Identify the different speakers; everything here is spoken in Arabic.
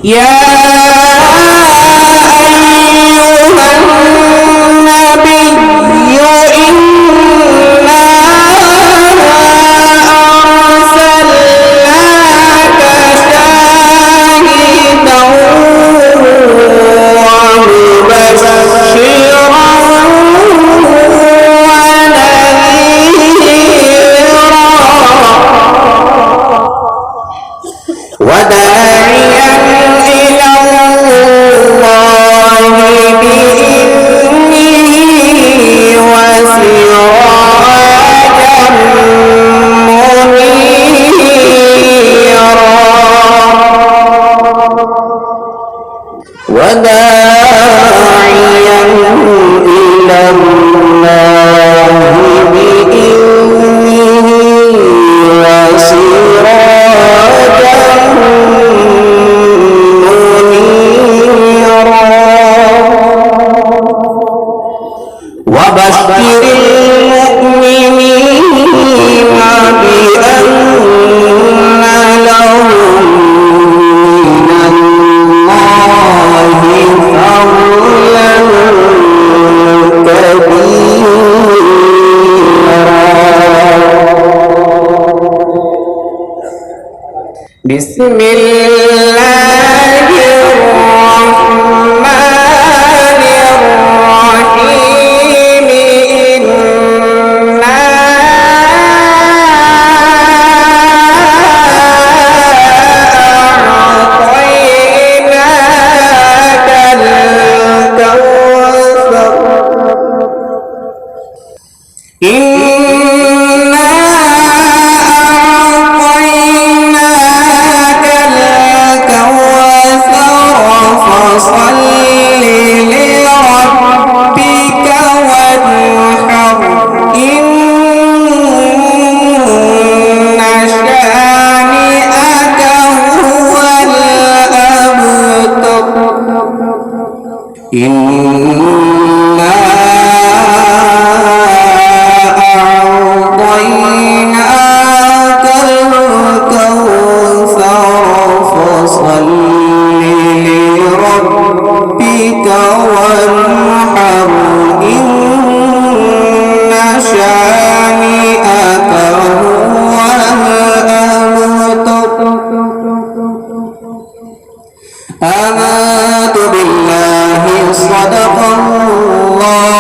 Speaker 1: يا أيها النبي إنا أرسلناك شاهدا ومبشرا ونذيرا وداعيا إلى الله بإذنه وسراجا منيرا وداعيا إلى الله بإذنه وسراجا منيرا وبشر المؤمنين بأن لهم من الله فضلا كبيرا بسم الله الرحمن الرحيم إنا أعطيناك الكوثر إنا أعطيناك الكوثر فصل لربك وانحر إن شانئك هو الأبتر إنا أعطيناك الكوثر فصل لربك وانحر إن شانئك هو الأبتر آمنت بالله صدق الله